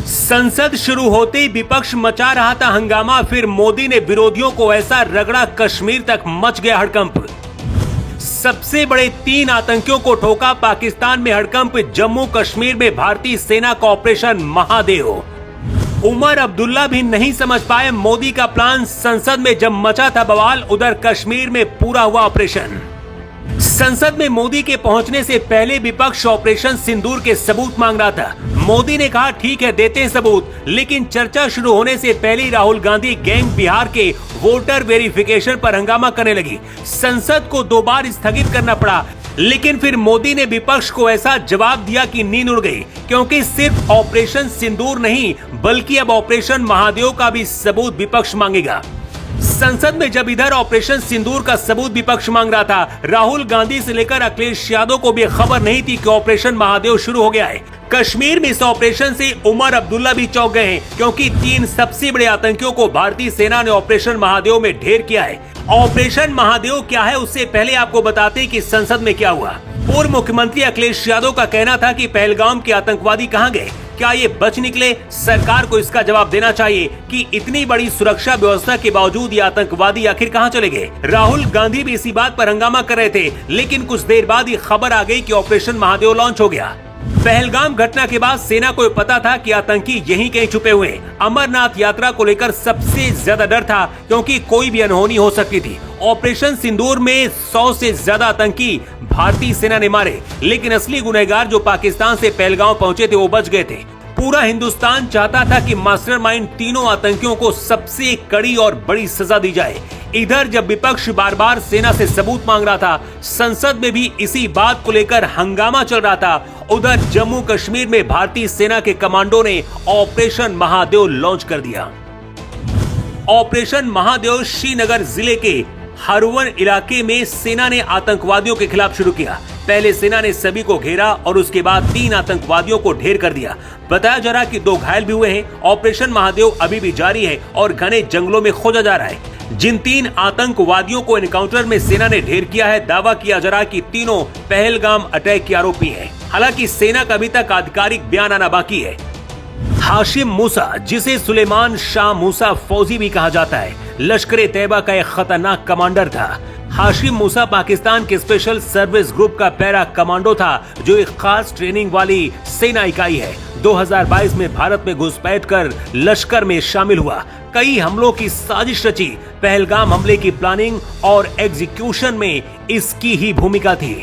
संसद शुरू होते ही विपक्ष मचा रहा था हंगामा, फिर मोदी ने विरोधियों को ऐसा रगड़ा कश्मीर तक मच गया हड़कंप। सबसे बड़े 3 आतंकियों को ठोका पाकिस्तान में हड़कंप, जम्मू कश्मीर में भारतीय सेना का ऑपरेशन महादेव। उमर अब्दुल्ला भी नहीं समझ पाए मोदी का प्लान, संसद में जब मचा था बवाल, उधर कश्मीर में पूरा हुआ ऑपरेशन। संसद में मोदी के पहुंचने से पहले विपक्ष ऑपरेशन सिंदूर के सबूत मांग रहा था। मोदी ने कहा ठीक है देते हैं सबूत, लेकिन चर्चा शुरू होने से पहले ही राहुल गांधी गैंग बिहार के वोटर वेरिफिकेशन पर हंगामा करने लगी। संसद को 2 बार स्थगित करना पड़ा, लेकिन फिर मोदी ने विपक्ष को ऐसा जवाब दिया कि नींद उड़ गई, क्योंकि सिर्फ ऑपरेशन सिंदूर नहीं बल्कि अब ऑपरेशन महादेव का भी सबूत विपक्ष मांगेगा। संसद में जब इधर ऑपरेशन सिंदूर का सबूत विपक्ष मांग रहा था, राहुल गांधी से लेकर अखिलेश यादव को भी खबर नहीं थी कि ऑपरेशन महादेव शुरू हो गया है। कश्मीर में इस ऑपरेशन से उमर अब्दुल्ला भी चौंक गए हैं, क्योंकि 3 सबसे बड़े आतंकियों को भारतीय सेना ने ऑपरेशन महादेव में ढेर किया है। ऑपरेशन महादेव क्या है उससे पहले आपको बताते हैं कि संसद में क्या हुआ। पूर्व मुख्यमंत्री अखिलेश यादव का कहना था कि पहलगाम के आतंकवादी कहां गए, क्या ये बच निकले? सरकार को इसका जवाब देना चाहिए कि इतनी बड़ी सुरक्षा व्यवस्था के बावजूद ये आतंकवादी आखिर कहां चले गए। राहुल गांधी भी इसी बात पर हंगामा कर रहे थे, लेकिन कुछ देर बाद ये खबर आ गई कि ऑपरेशन महादेव लॉन्च हो गया। पहलगाम घटना के बाद सेना को पता था कि आतंकी यहीं कहीं छुपे हुए हैं। अमरनाथ यात्रा को लेकर सबसे ज्यादा डर था, क्योंकि कोई भी अनहोनी हो सकती थी। ऑपरेशन सिंदूर में 100 से ज्यादा आतंकी भारतीय सेना ने मारे, लेकिन असली गुनहगार जो पाकिस्तान से पहलगाम पहुंचे थे वो बच गए थे। पूरा हिंदुस्तान चाहता था कि मास्टरमाइंड तीनों आतंकियों को सबसे कड़ी और बड़ी सजा दी जाए। इधर जब विपक्ष बार बार सेना से सबूत मांग रहा था, संसद में भी इसी बात को लेकर हंगामा चल रहा था। उधर जम्मू कश्मीर में भारतीय सेना के कमांडो ने ऑपरेशन महादेव लॉन्च कर दिया। ऑपरेशन महादेव श्रीनगर जिले के हरवन इलाके में सेना ने आतंकवादियों के खिलाफ शुरू किया। पहले सेना ने सभी को घेरा और उसके बाद 3 आतंकवादियों को ढेर कर दिया। बताया जा रहा कि 2 घायल भी हुए हैं। ऑपरेशन महादेव अभी भी जारी है और घने जंगलों में खोजा जा रहा है। जिन 3 आतंकवादियों को एनकाउंटर में सेना ने ढेर किया है, दावा किया जा रहा है कि तीनों पहलगाम अटैक के आरोपी हैं। हालांकि सेना का अभी तक आधिकारिक बयान आना बाकी है। हाशिम मूसा, जिसे सुलेमान शाह मूसा फौजी भी कहा जाता है, लश्कर तैयबा का एक खतरनाक कमांडर था। हाशिम मूसा पाकिस्तान के स्पेशल सर्विस ग्रुप का पैरा कमांडो था, जो एक खास ट्रेनिंग वाली सेना इकाई है। 2022 में भारत में घुसपैठ कर लश्कर में शामिल हुआ। कई हमलों की साजिश रची। पहलगाम हमले की प्लानिंग और एग्जीक्यूशन में इसकी ही भूमिका थी।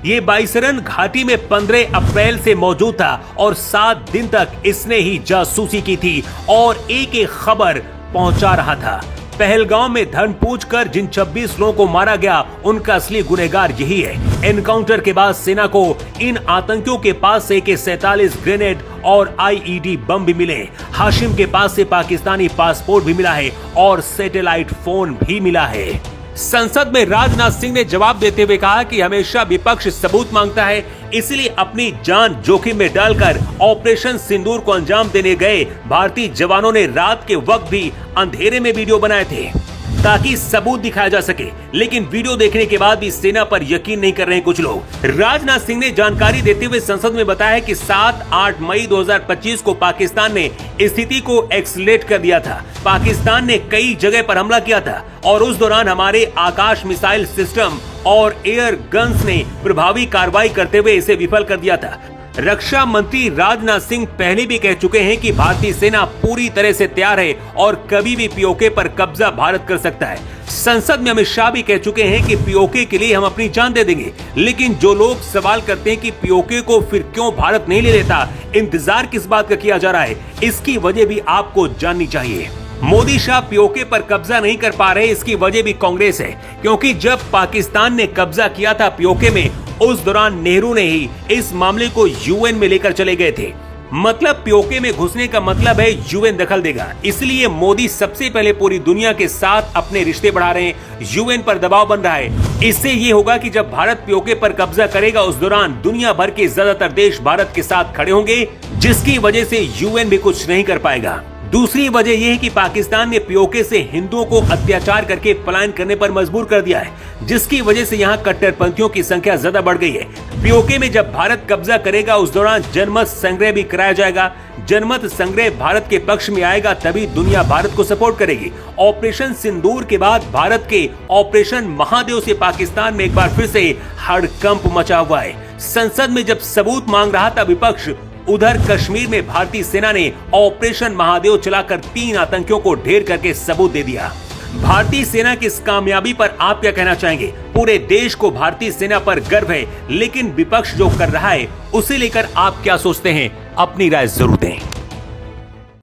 ये बाईसरन घाटी में 15 अप्रैल से मौजूद था और 7 दिन तक इसने ही जासूसी की थी और एक खबर पहुंचा रहा था। पहलगाम में धन पूछकर जिन 26 लोगों को मारा गया, उनका असली गुनहगार यही है। एनकाउंटर के बाद सेना को इन आतंकियों के पास से AK-47 ग्रेनेड और IED बम भी मिले। हाशिम के पास से पाकिस्तानी पासपोर्ट भी मिला है और सैटेलाइट फोन भी मिला है। संसद में राजनाथ सिंह ने जवाब देते हुए कहा कि हमेशा विपक्ष सबूत मांगता है, इसलिए अपनी जान जोखिम में डालकर ऑपरेशन सिंदूर को अंजाम देने गए भारतीय जवानों ने रात के वक्त भी अंधेरे में वीडियो बनाए थे ताकि सबूत दिखाया जा सके। लेकिन वीडियो देखने के बाद भी सेना पर यकीन नहीं कर रहे कुछ लोग। राजनाथ सिंह ने जानकारी देते हुए संसद में बताया कि 7-8 मई 2025 को पाकिस्तान ने स्थिति को एक्सलेट कर दिया था। पाकिस्तान ने कई जगह पर हमला किया था और उस दौरान हमारे आकाश मिसाइल सिस्टम और एयर गन्स ने प्रभावी कार्रवाई करते हुए इसे विफल कर दिया था। रक्षा मंत्री राजनाथ सिंह पहले भी कह चुके हैं कि भारतीय सेना पूरी तरह से तैयार है और कभी भी POK पर कब्जा भारत कर सकता है। संसद में अमित शाह भी कह चुके हैं कि POK के लिए हम अपनी जान दे देंगे। लेकिन जो लोग सवाल करते हैं कि POK को फिर क्यों भारत नहीं ले लेता, इंतजार किस बात का किया जा रहा है, इसकी वजह भी आपको जाननी चाहिए। मोदी शाह POK पर कब्जा नहीं कर पा रहे, इसकी वजह भी कांग्रेस है, क्योंकि जब पाकिस्तान ने कब्जा किया था POK में, उस दौरान नेहरू ने ही इस मामले को UN में लेकर चले गए थे। मतलब POK में घुसने का मतलब है UN दखल देगा। इसलिए मोदी सबसे पहले पूरी दुनिया के साथ अपने रिश्ते बढ़ा रहे हैं, UN पर दबाव बन रहा है। इससे ये होगा कि जब भारत POK पर कब्जा करेगा, उस दौरान दुनिया भर के ज्यादातर देश भारत के साथ खड़े होंगे, जिसकी वजह से UN भी कुछ नहीं कर पाएगा। दूसरी वजह यह है कि पाकिस्तान ने POK से हिंदुओं को अत्याचार करके पलायन करने पर मजबूर कर दिया है, जिसकी वजह से यहाँ कट्टरपंथियों की संख्या ज्यादा बढ़ गई है। POK में जब भारत कब्जा करेगा, उस दौरान जनमत संग्रह भी कराया जाएगा, जनमत संग्रह भारत के पक्ष में आएगा तभी दुनिया भारत को सपोर्ट करेगी। ऑपरेशन सिंदूर के बाद भारत के ऑपरेशन महादेव से पाकिस्तान में एक बार फिर से हड़कंप मचा हुआ है। संसद में जब सबूत मांग रहा था विपक्ष, उधर कश्मीर में भारतीय सेना ने ऑपरेशन महादेव चलाकर 3 आतंकियों को ढेर करके सबूत दे दिया। भारतीय सेना की इस कामयाबी पर आप क्या कहना चाहेंगे? पूरे देश को भारतीय सेना पर गर्व है, लेकिन विपक्ष जो कर रहा है उसे लेकर आप क्या सोचते हैं? अपनी राय जरूर दें।